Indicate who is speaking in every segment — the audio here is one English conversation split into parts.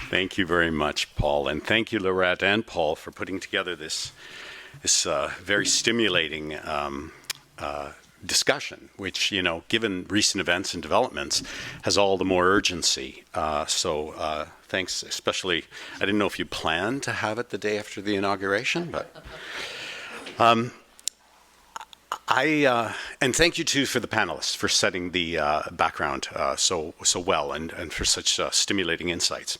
Speaker 1: Thank you very much, Paul. And thank you, Lorette and Paul, for putting together this very stimulating discussion, which, you know, given recent events and developments, has all the more urgency. So thanks, especially, I didn't know if you planned to have it the day after the inauguration, but and thank you too for the panelists for setting the background so well and for such stimulating insights.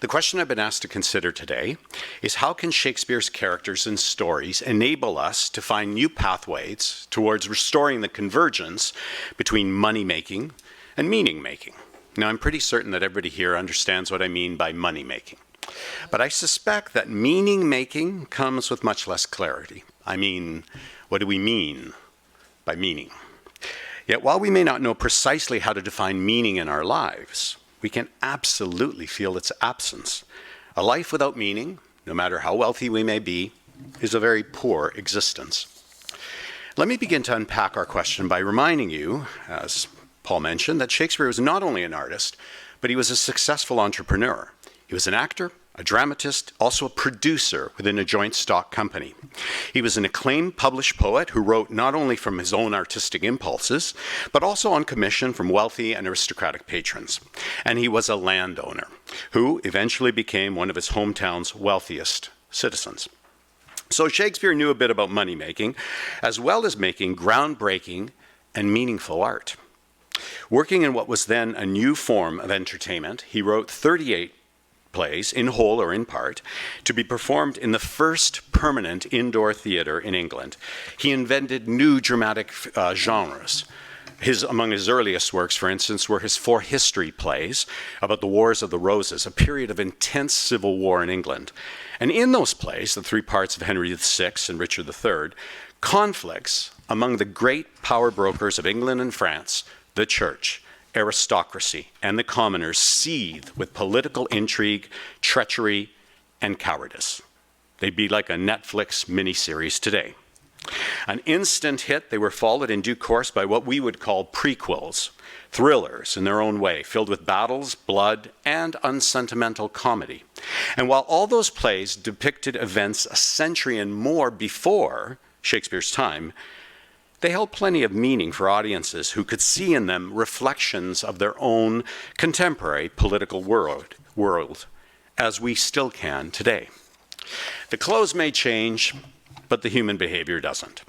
Speaker 1: The question I've been asked to consider today is, how can Shakespeare's characters and stories enable us to find new pathways towards restoring the convergence between money-making and meaning-making? Now, I'm pretty certain that everybody here understands what I mean by money-making. But I suspect that meaning-making comes with much less clarity. I mean, what do we mean by meaning? Yet while we may not know precisely how to define meaning in our lives, we can absolutely feel its absence. A life without meaning, no matter how wealthy we may be, is a very poor existence. Let me begin to unpack our question by reminding you, as Paul mentioned, that Shakespeare was not only an artist, but he was a successful entrepreneur. He was an actor, a dramatist, also a producer within a joint stock company. He was an acclaimed published poet who wrote not only from his own artistic impulses, but also on commission from wealthy and aristocratic patrons. And he was a landowner who eventually became one of his hometown's wealthiest citizens. So Shakespeare knew a bit about money-making, as well as making groundbreaking and meaningful art. Working in what was then a new form of entertainment, he wrote 38 plays, in whole or in part, to be performed in the first permanent indoor theatre in England. He invented new dramatic genres. Among his earliest works, for instance, were his 4 history plays about the Wars of the Roses, a period of intense civil war in England. And in those plays, the 3 parts of Henry VI and Richard III, conflicts among the great power brokers of England and France, the Church, aristocracy, and the commoners seethe with political intrigue, treachery, and cowardice. They'd be like a Netflix miniseries today. An instant hit, they were followed in due course by what we would call prequels, thrillers in their own way, filled with battles, blood, and unsentimental comedy. And while all those plays depicted events a century and more before Shakespeare's time, they held plenty of meaning for audiences who could see in them reflections of their own contemporary political world, as we still can today. The clothes may change, but the human behavior doesn't.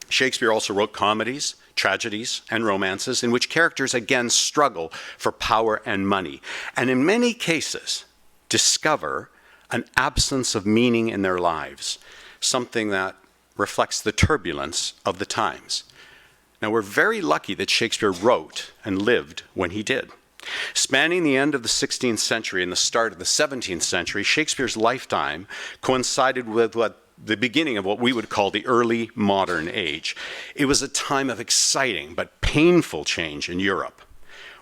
Speaker 1: Shakespeare also wrote comedies, tragedies, and romances in which characters again struggle for power and money, and in many cases discover an absence of meaning in their lives, something that reflects the turbulence of the times. Now, we're very lucky that Shakespeare wrote and lived when he did. Spanning the end of the 16th century and the start of the 17th century, Shakespeare's lifetime coincided with the beginning of what we would call the early modern age. It was a time of exciting but painful change in Europe,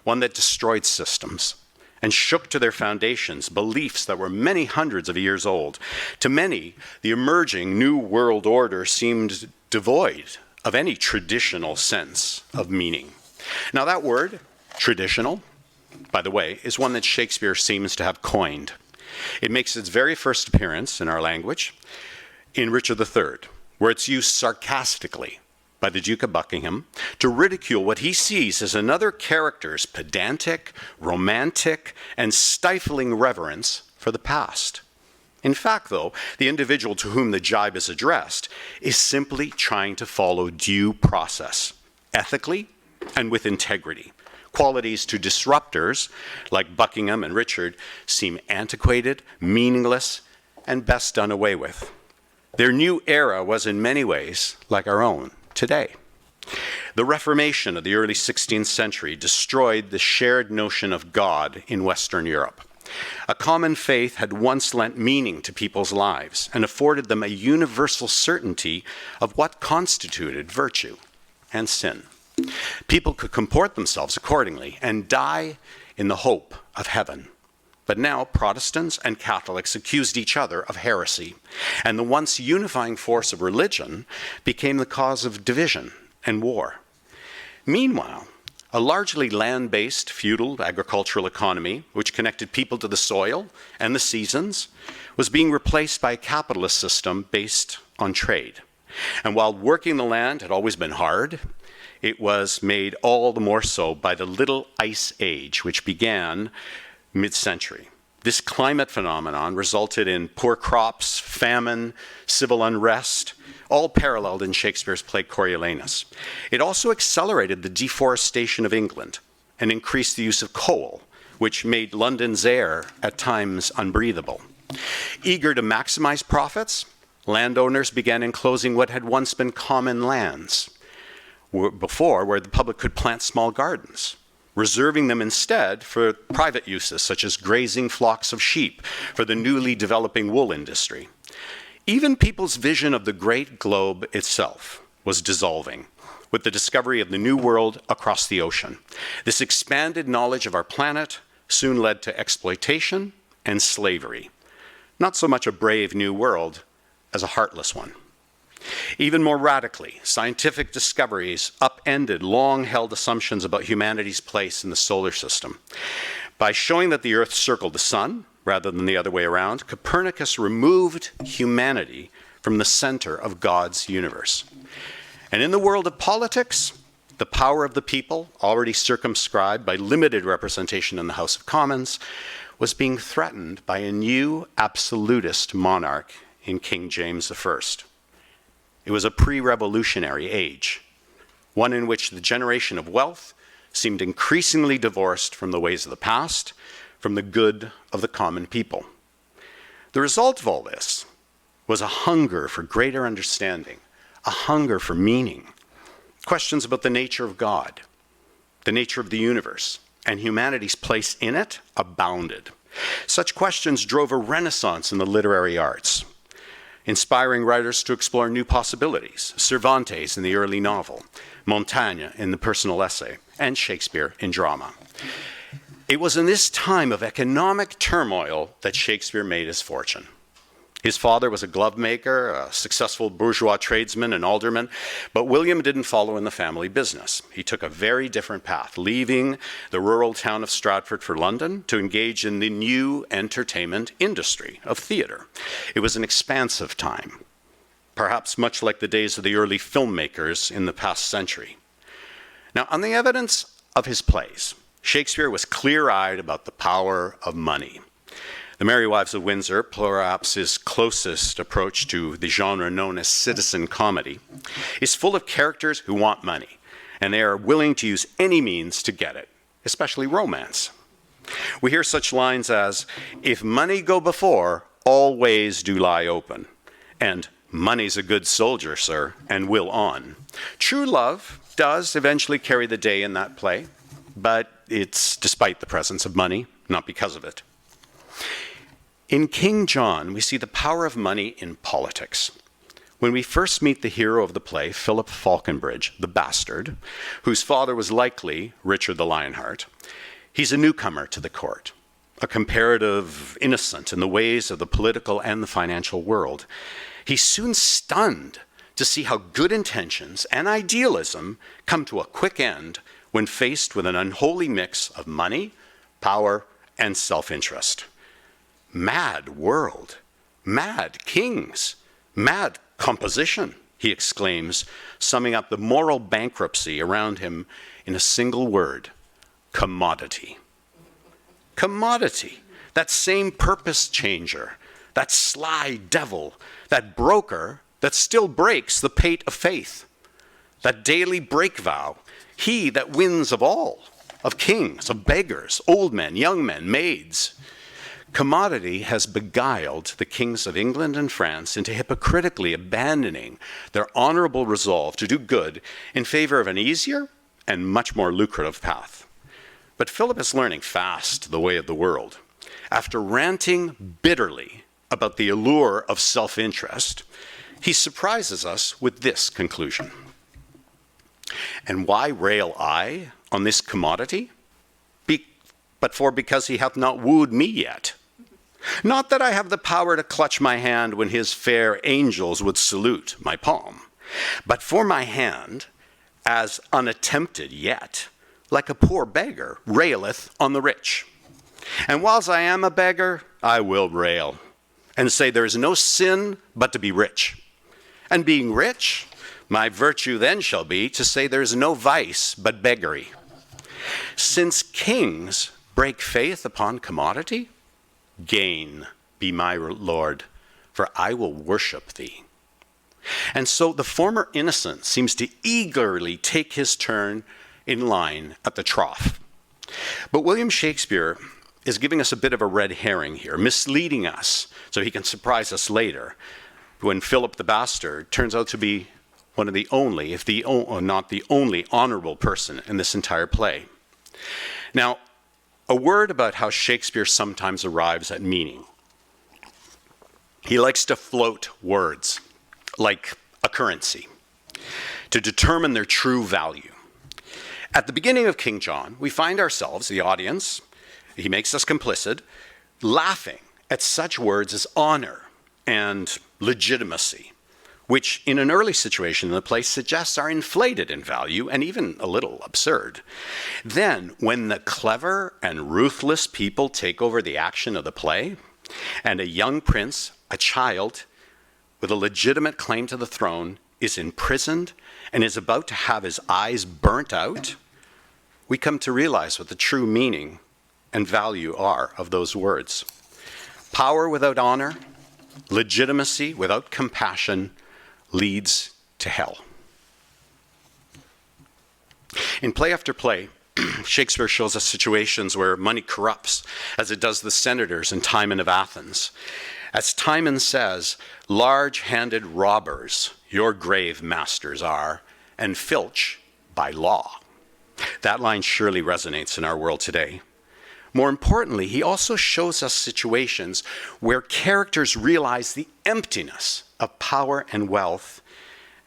Speaker 1: one that destroyed systems and shook to their foundations beliefs that were many hundreds of years old. To many, the emerging New World Order seemed devoid of any traditional sense of meaning. Now that word, traditional, by the way, is one that Shakespeare seems to have coined. It makes its very first appearance in our language in Richard III, where it's used sarcastically by the Duke of Buckingham to ridicule what he sees as another character's pedantic, romantic, and stifling reverence for the past. In fact, though, the individual to whom the jibe is addressed is simply trying to follow due process, ethically and with integrity. Qualities to disruptors like Buckingham and Richard seem antiquated, meaningless, and best done away with. Their new era was in many ways like our own today. The Reformation of the early 16th century destroyed the shared notion of God in Western Europe. A common faith had once lent meaning to people's lives and afforded them a universal certainty of what constituted virtue and sin. People could comport themselves accordingly and die in the hope of heaven. But now Protestants and Catholics accused each other of heresy, and the once unifying force of religion became the cause of division and war. Meanwhile, A largely land-based feudal agricultural economy, which connected people to the soil and the seasons, was being replaced by a capitalist system based on trade. And while working the land had always been hard, it was made all the more so by the Little Ice Age, which began mid-century. This climate phenomenon resulted in poor crops, famine, civil unrest, all paralleled in Shakespeare's play Coriolanus. It also accelerated the deforestation of England and increased the use of coal, which made London's air at times unbreathable. Eager to maximize profits, landowners began enclosing what had once been common lands before, where the public could plant small gardens, reserving them instead for private uses, such as grazing flocks of sheep for the newly developing wool industry. Even people's vision of the great globe itself was dissolving with the discovery of the New World across the ocean. This expanded knowledge of our planet soon led to exploitation and slavery. Not so much a brave new world as a heartless one. Even more radically, scientific discoveries upended long-held assumptions about humanity's place in the solar system. By showing that the Earth circled the sun, rather than the other way around, Copernicus removed humanity from the center of God's universe. And in the world of politics, the power of the people, already circumscribed by limited representation in the House of Commons, was being threatened by a new absolutist monarch in King James I. It was a pre-revolutionary age, one in which the generation of wealth seemed increasingly divorced from the ways of the past, from the good of the common people. The result of all this was a hunger for greater understanding, a hunger for meaning, questions about the nature of God, the nature of the universe, and humanity's place in it abounded. Such questions drove a renaissance in the literary arts, inspiring writers to explore new possibilities, Cervantes in the early novel, Montaigne in the personal essay, and Shakespeare in drama. It was in this time of economic turmoil that Shakespeare made his fortune. His father was a glove maker, a successful bourgeois tradesman and alderman, but William didn't follow in the family business. He took a very different path, leaving the rural town of Stratford for London to engage in the new entertainment industry of theater. It was an expansive time, perhaps much like the days of the early filmmakers in the past century. Now, on the evidence of his plays, Shakespeare was clear-eyed about the power of money. The Merry Wives of Windsor, perhaps his closest approach to the genre known as citizen comedy, is full of characters who want money, and they are willing to use any means to get it, especially romance. We hear such lines as, "If money go before, all ways do lie open," and "Money's a good soldier, sir, and will on." True love does eventually carry the day in that play, but it's despite the presence of money, not because of it. In King John, we see the power of money in politics. When we first meet the hero of the play, Philip Falconbridge, the bastard, whose father was likely Richard the Lionheart, he's a newcomer to the court, a comparative innocent in the ways of the political and the financial world. He's soon stunned to see how good intentions and idealism come to a quick end when faced with an unholy mix of money, power, and self-interest. Mad world, mad kings, mad composition, he exclaims, summing up the moral bankruptcy around him in a single word: commodity. Commodity, that same purpose changer, that sly devil, that broker that still breaks the pate of faith, that daily break vow, he that wins of all, of kings, of beggars, old men, young men, maids. Commodity has beguiled the kings of England and France into hypocritically abandoning their honorable resolve to do good in favor of an easier and much more lucrative path. But Philip is learning fast the way of the world. After ranting bitterly about the allure of self-interest, he surprises us with this conclusion. "And why rail I on this commodity? Because he hath not wooed me yet. Not that I have the power to clutch my hand when his fair angels would salute my palm, but for my hand, as unattempted yet, like a poor beggar raileth on the rich. And whiles I am a beggar, I will rail, and say there is no sin but to be rich. And being rich, my virtue then shall be to say there is no vice but beggary. Since kings break faith upon commodity, gain be my Lord, for I will worship thee. And so the former innocent seems to eagerly take his turn in line at the trough. But William Shakespeare is giving us a bit of a red herring here, misleading us so he can surprise us later when Philip the Bastard turns out to be one of the only, if not the only, honorable person in this entire play. Now, a word about how Shakespeare sometimes arrives at meaning. He likes to float words like a currency to determine their true value. At the beginning of King John, we find ourselves, the audience, he makes us complicit, laughing at such words as honor and legitimacy, which in an early situation in the play suggests are inflated in value and even a little absurd. Then, when the clever and ruthless people take over the action of the play, and a young prince, a child, with a legitimate claim to the throne, is imprisoned and is about to have his eyes burnt out, we come to realize what the true meaning and value are of those words. Power without honor, legitimacy without compassion, leads to hell. In play after play, Shakespeare shows us situations where money corrupts, as it does the senators in Timon of Athens. As Timon says, large-handed robbers your grave masters are, and filch by law. That line surely resonates in our world today. More importantly, he also shows us situations where characters realize the emptiness of power and wealth,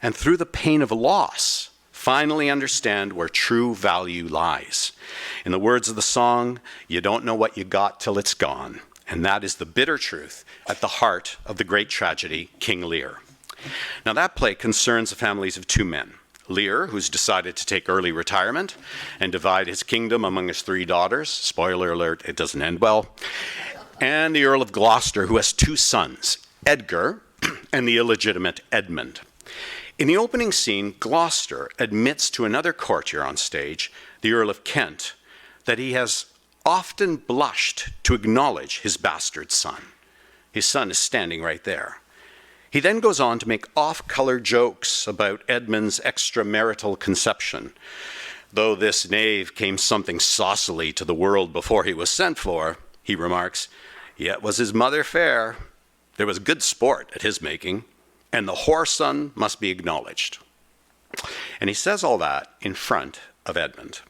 Speaker 1: and through the pain of loss, finally understand where true value lies. In the words of the song, you don't know what you got till it's gone. And that is the bitter truth at the heart of the great tragedy, King Lear. Now that play concerns the families of two men. Lear, who's decided to take early retirement and divide his kingdom among his three daughters. Spoiler alert, it doesn't end well. And the Earl of Gloucester, who has two sons, Edgar and the illegitimate Edmund. In the opening scene, Gloucester admits to another courtier on stage, the Earl of Kent, that he has often blushed to acknowledge his bastard son. His son is standing right there. He then goes on to make off-color jokes about Edmund's extramarital conception. Though this knave came something saucily to the world before he was sent for, he remarks, yet was his mother fair. There was good sport at his making, and the whoreson must be acknowledged. And he says all that in front of Edmund.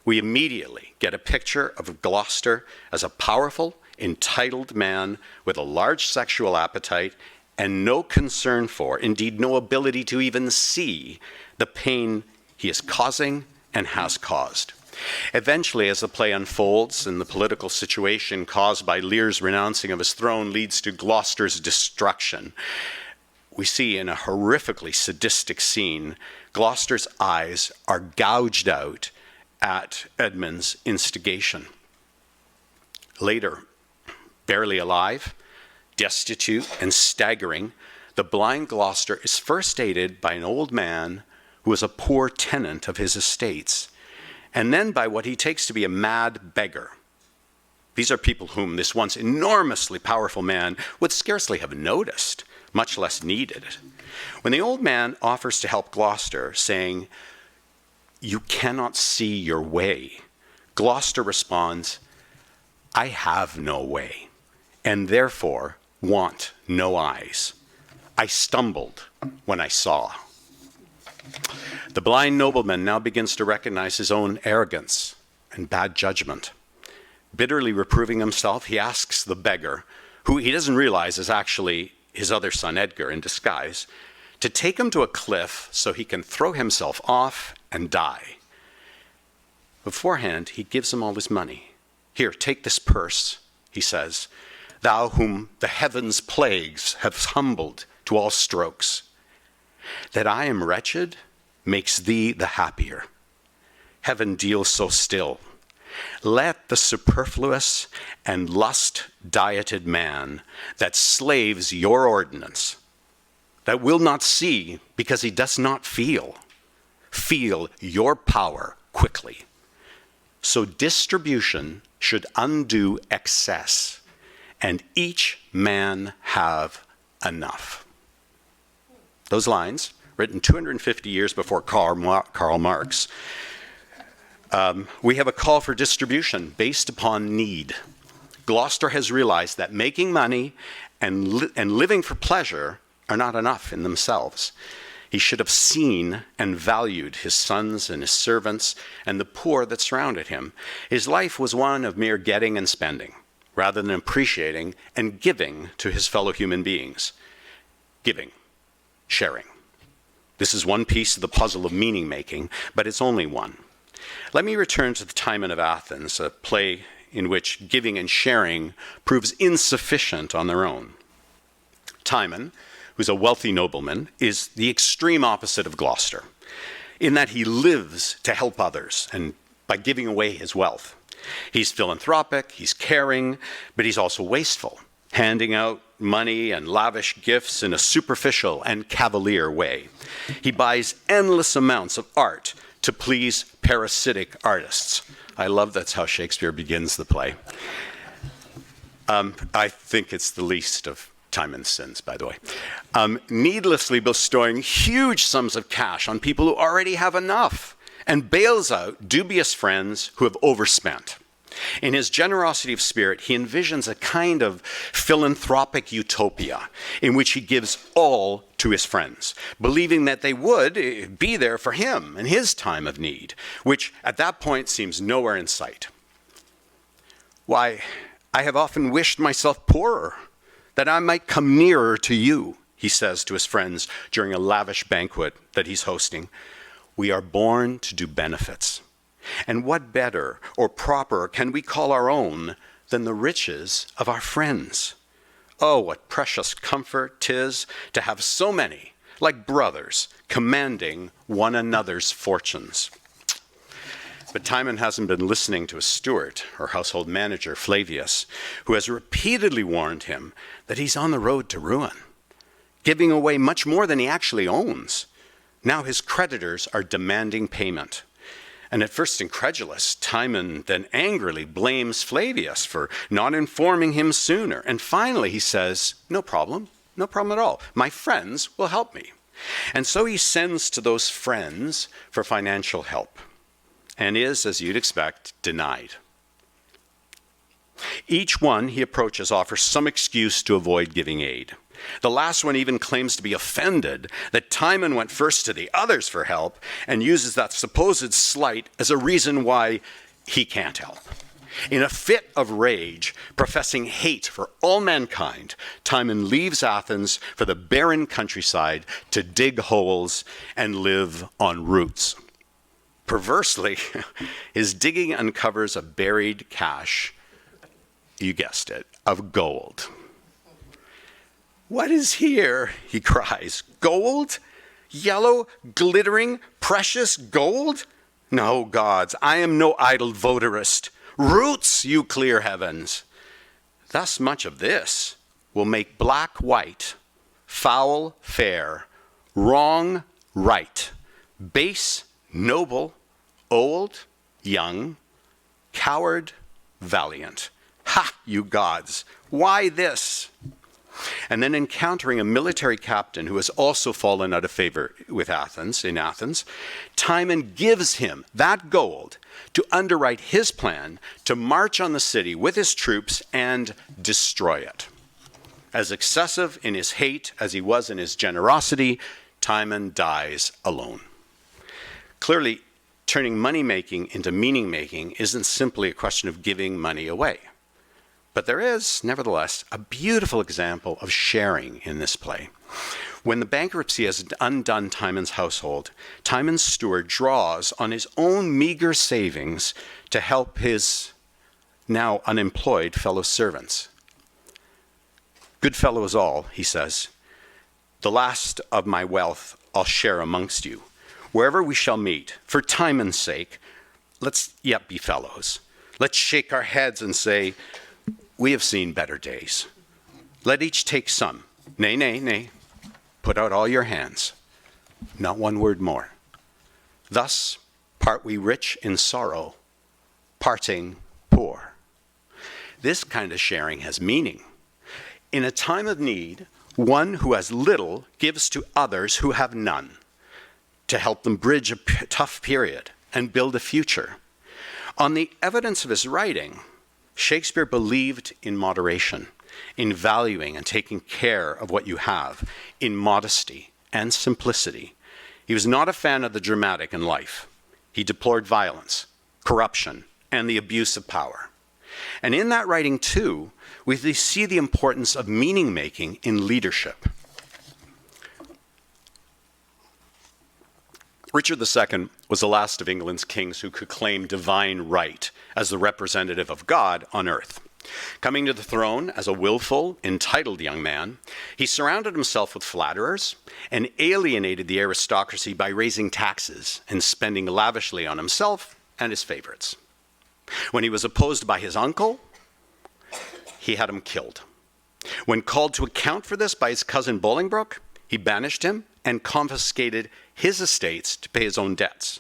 Speaker 1: We immediately get a picture of Gloucester as a powerful, entitled man with a large sexual appetite and no concern for, indeed no ability to even see, the pain he is causing and has caused. Eventually, as the play unfolds and the political situation caused by Lear's renouncing of his throne leads to Gloucester's destruction, we see in a horrifically sadistic scene, Gloucester's eyes are gouged out at Edmund's instigation. Later, barely alive, destitute and staggering, the blind Gloucester is first aided by an old man who is a poor tenant of his estates, and then by what he takes to be a mad beggar. These are people whom this once enormously powerful man would scarcely have noticed, much less needed. When the old man offers to help Gloucester, saying, "You cannot see your way," Gloucester responds, "I have no way, and therefore want no eyes. I stumbled when I saw." The blind nobleman now begins to recognize his own arrogance and bad judgment. Bitterly reproving himself, he asks the beggar, who he doesn't realize is actually his other son Edgar in disguise, to take him to a cliff so he can throw himself off and die. Beforehand, he gives him all his money. "Here, take this purse," he says, "thou whom the heaven's plagues have humbled to all strokes. That I am wretched makes thee the happier. heaven deals so still. Let the superfluous and lust-dieted man that slaves your ordinance, that will not see because he does not feel your power quickly. So distribution should undo excess, and each man have enough. Those lines, written 250 years before Karl Marx, we have a call for distribution based upon need. Gloucester has realized that making money and living for pleasure are not enough in themselves. He should have seen and valued his sons and his servants and the poor that surrounded him. His life was one of mere getting and spending, rather than appreciating and giving to his fellow human beings. Giving, sharing. This is one piece of the puzzle of meaning making, but it's only one. Let me return to the Timon of Athens, a play in which giving and sharing proves insufficient on their own. Timon, who's a wealthy nobleman, is the extreme opposite of Gloucester, in that he lives to help others and by giving away his wealth. He's philanthropic, he's caring, but he's also wasteful, handing out money and lavish gifts in a superficial and cavalier way. He buys endless amounts of art to please parasitic artists. I love that's how Shakespeare begins the play. I think it's the least of Timon's sins, by the way. Needlessly bestowing huge sums of cash on people who already have enough, and bails out dubious friends who have overspent. In his generosity of spirit, he envisions a kind of philanthropic utopia in which he gives all to his friends, believing that they would be there for him in his time of need, which at that point seems nowhere in sight. Why, I have often wished myself poorer, that I might come nearer to you, he says to his friends during a lavish banquet that he's hosting. We are born to do benefits. And what better or proper can we call our own than the riches of our friends? Oh, what precious comfort 'tis to have so many, like brothers, commanding one another's fortunes. But Timon hasn't been listening to his steward, or household manager, Flavius, who has repeatedly warned him that he's on the road to ruin, giving away much more than he actually owns. Now his creditors are demanding payment. And at first incredulous, Timon then angrily blames Flavius for not informing him sooner. And finally he says, no problem at all. My friends will help me. And so he sends to those friends for financial help and is, as you'd expect, denied. Each one he approaches offers some excuse to avoid giving aid. The last one even claims to be offended that Timon went first to the others for help and uses that supposed slight as a reason why he can't help. In a fit of rage, professing hate for all mankind, Timon leaves Athens for the barren countryside to dig holes and live on roots. Perversely, his digging uncovers a buried cache, you guessed it, of gold. What is here? He cries. Gold? Yellow, glittering, precious gold? No, gods, I am no idle votarist. Roots, you clear heavens. Thus much of this will make black white, foul fair, wrong right, base noble, old young, coward valiant. Ha, you gods, why this? And then encountering a military captain who has also fallen out of favor with Athens, Timon gives him that gold to underwrite his plan to march on the city with his troops and destroy it. As excessive in his hate as he was in his generosity, Timon dies alone. Clearly, turning money-making into meaning-making isn't simply a question of giving money away. But there is, nevertheless, a beautiful example of sharing in this play. When the bankruptcy has undone Timon's household, Timon's steward draws on his own meager savings to help his now unemployed fellow servants. Good fellows all, he says, the last of my wealth I'll share amongst you. Wherever we shall meet, for Timon's sake, let's yet be fellows. Let's shake our heads and say, we have seen better days. Let each take some. Nay, nay, nay. Put out all your hands. Not one word more. Thus part we rich in sorrow, parting poor. This kind of sharing has meaning. In a time of need, one who has little gives to others who have none, to help them bridge a tough period and build a future. On the evidence of his writing, Shakespeare believed in moderation, in valuing and taking care of what you have, in modesty and simplicity. He was not a fan of the dramatic in life. He deplored violence, corruption, and the abuse of power. And in that writing, too, we see the importance of meaning-making in leadership. Richard II was the last of England's kings who could claim divine right as the representative of God on earth. Coming to the throne as a willful, entitled young man, he surrounded himself with flatterers and alienated the aristocracy by raising taxes and spending lavishly on himself and his favorites. When he was opposed by his uncle, he had him killed. When called to account for this by his cousin Bolingbroke, he banished him and confiscated his estates to pay his own debts.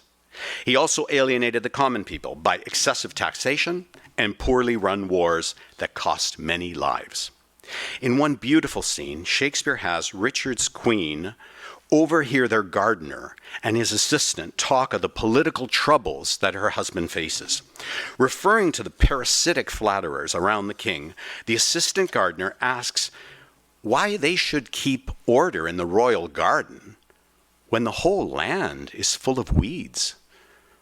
Speaker 1: He also alienated the common people by excessive taxation and poorly run wars that cost many lives. In one beautiful scene, Shakespeare has Richard's queen overhear their gardener and his assistant talk of the political troubles that her husband faces. Referring to the parasitic flatterers around the king, the assistant gardener asks why they should keep order in the royal garden when the whole land is full of weeds,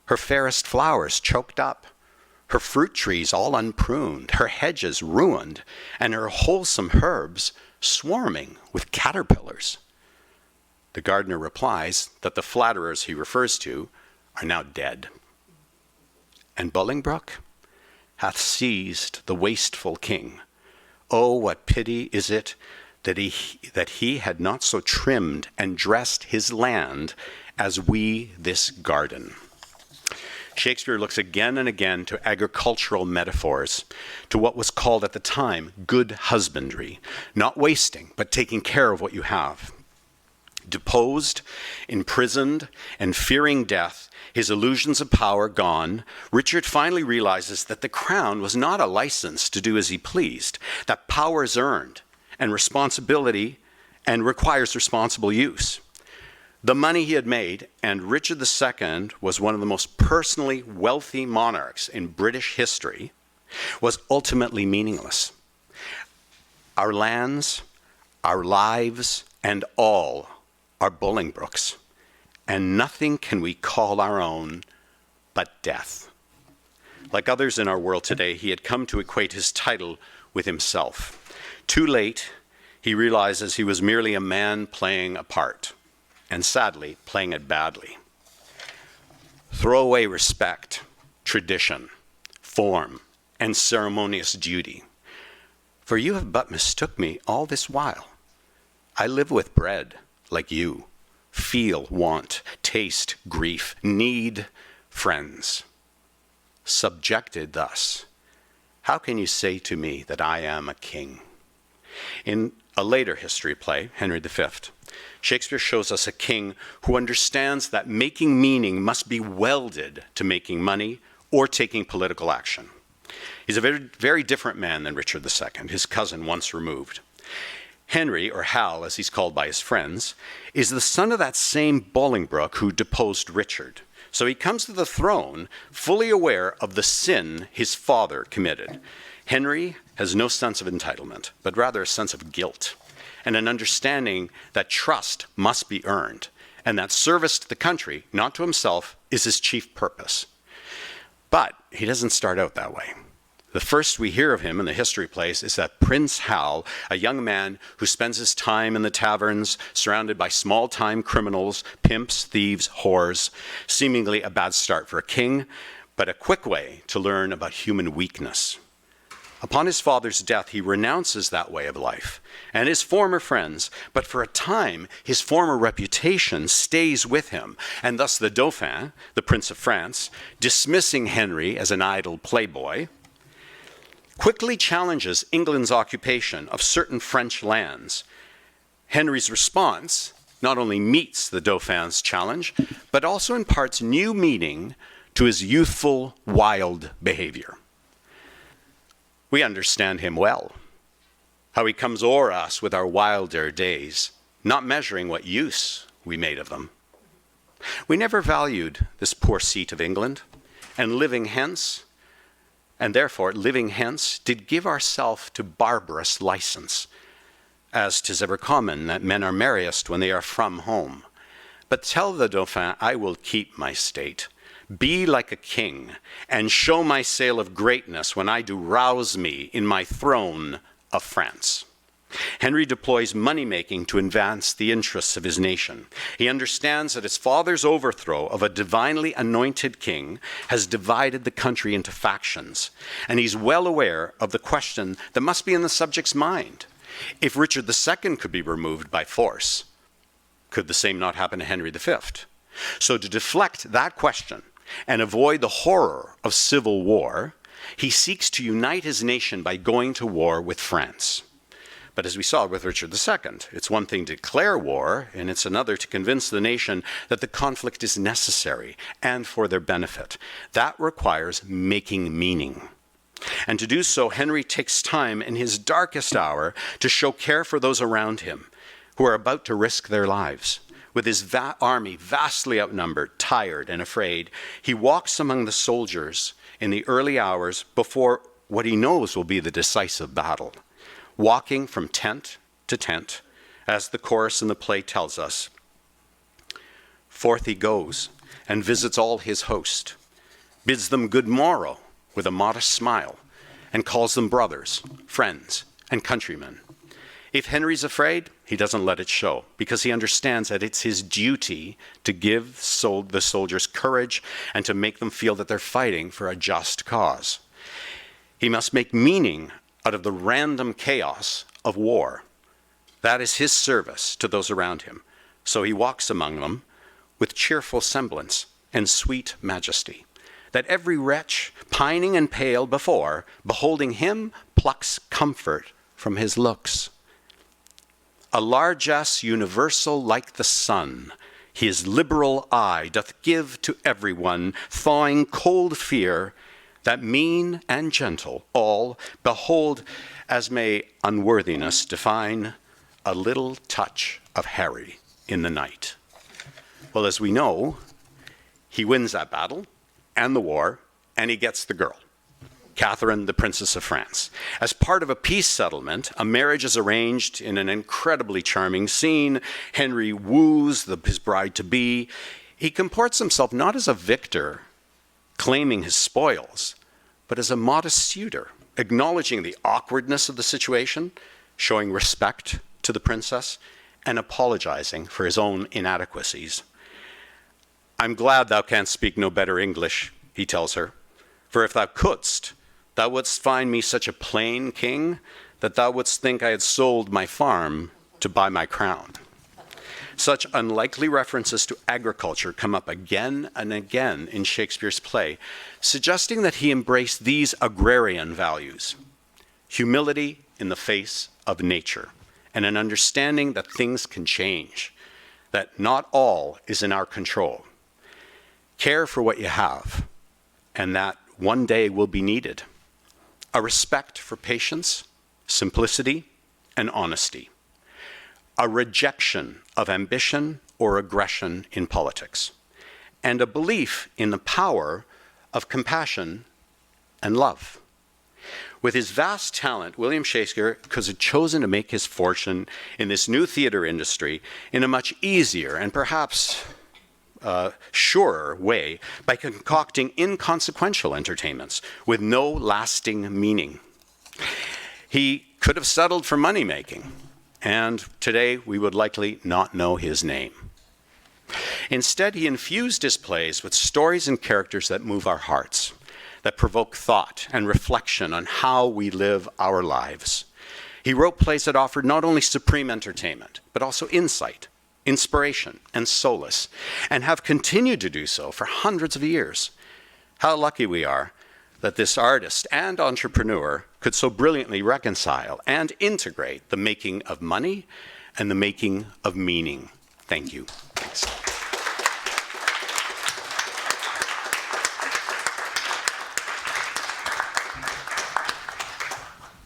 Speaker 1: her fairest flowers choked up, her fruit trees all unpruned, her hedges ruined, and her wholesome herbs swarming with caterpillars. The gardener replies that the flatterers he refers to are now dead. And Bolingbroke hath seized the wasteful king. Oh, what pity is it that he had not so trimmed and dressed his land as we this garden. Shakespeare looks again and again to agricultural metaphors, to what was called at the time good husbandry, not wasting, but taking care of what you have. Deposed, imprisoned, and fearing death, his illusions of power gone, Richard finally realizes that the crown was not a license to do as he pleased, that power is earned and responsibility and requires responsible use. The money he had made, and Richard II was one of the most personally wealthy monarchs in British history, was ultimately meaningless. Our lands, our lives, and all are Bolingbroke's, and nothing can we call our own but death. Like others in our world today, he had come to equate his title with himself. Too late, he realizes he was merely a man playing a part, and sadly, playing it badly. Throw away respect, tradition, form, and ceremonious duty. For you have but mistook me all this while. I live with bread, like you, feel want, taste grief, need friends. Subjected thus, how can you say to me that I am a king? In a later history play, Henry V, Shakespeare shows us a king who understands that making meaning must be welded to making money or taking political action. He's a very, very different man than Richard II, his cousin once removed. Henry, or Hal as he's called by his friends, is the son of that same Bolingbroke who deposed Richard. So he comes to the throne fully aware of the sin his father committed. Henry has no sense of entitlement, but rather a sense of guilt, and an understanding that trust must be earned, and that service to the country, not to himself, is his chief purpose. But he doesn't start out that way. The first we hear of him in the history plays is that Prince Hal, a young man who spends his time in the taverns, surrounded by small-time criminals, pimps, thieves, whores, seemingly a bad start for a king, but a quick way to learn about human weakness. Upon his father's death, he renounces that way of life and his former friends, but for a time, his former reputation stays with him, and thus the Dauphin, the Prince of France, dismissing Henry as an idle playboy, quickly challenges England's occupation of certain French lands. Henry's response not only meets the Dauphin's challenge, but also imparts new meaning to his youthful, wild behavior. We understand him well, how he comes o'er us with our wilder days, not measuring what use we made of them. We never valued this poor seat of England, and living hence, did give ourself to barbarous license, as 'tis ever common that men are merriest when they are from home. But tell the Dauphin I will keep my state, be like a king, and show my sail of greatness when I do rouse me in my throne of France. Henry deploys money-making to advance the interests of his nation. He understands that his father's overthrow of a divinely anointed king has divided the country into factions, and he's well aware of the question that must be in the subject's mind. If Richard II could be removed by force, could the same not happen to Henry V? So to deflect that question and avoid the horror of civil war, he seeks to unite his nation by going to war with France. But as we saw with Richard II, it's one thing to declare war, and it's another to convince the nation that the conflict is necessary and for their benefit. That requires making meaning. And to do so, Henry takes time in his darkest hour to show care for those around him who are about to risk their lives. With his army vastly outnumbered, tired, and afraid, he walks among the soldiers in the early hours before what he knows will be the decisive battle, walking from tent to tent, as the chorus in the play tells us. Forth he goes and visits all his host, bids them good morrow with a modest smile, and calls them brothers, friends, and countrymen. If Henry's afraid, he doesn't let it show, because he understands that it's his duty to give the soldiers courage and to make them feel that they're fighting for a just cause. He must make meaning out of the random chaos of war. That is his service to those around him. So he walks among them with cheerful semblance and sweet majesty, that every wretch, pining and pale before, beholding him, plucks comfort from his looks. A largesse universal like the sun, his liberal eye doth give to everyone, thawing cold fear, that mean and gentle all behold, as may unworthiness define, a little touch of Harry in the night. Well, as we know, he wins that battle and the war, and he gets the girl, Catherine, the Princess of France. As part of a peace settlement, a marriage is arranged in an incredibly charming scene. Henry woos his bride-to-be. He comports himself not as a victor, claiming his spoils, but as a modest suitor, acknowledging the awkwardness of the situation, showing respect to the princess, and apologizing for his own inadequacies. I'm glad thou canst speak no better English, he tells her, for if thou couldst, thou wouldst find me such a plain king that thou wouldst think I had sold my farm to buy my crown. Such unlikely references to agriculture come up again and again in Shakespeare's play, suggesting that he embraced these agrarian values: humility in the face of nature, and an understanding that things can change, that not all is in our control. Care for what you have, and that one day will be needed. A respect for patience, simplicity, and honesty. A rejection of ambition or aggression in politics, and a belief in the power of compassion and love. With his vast talent, William Shakespeare could have chosen to make his fortune in this new theater industry in a much easier and perhaps surer way by concocting inconsequential entertainments with no lasting meaning. He could have settled for money-making, and today we would likely not know his name. Instead, he infused his plays with stories and characters that move our hearts, that provoke thought and reflection on how we live our lives. He wrote plays that offered not only supreme entertainment, but also insight, inspiration, and solace, and have continued to do so for hundreds of years. How lucky we are that this artist and entrepreneur could so brilliantly reconcile and integrate the making of money and the making of meaning. Thank you. Thanks.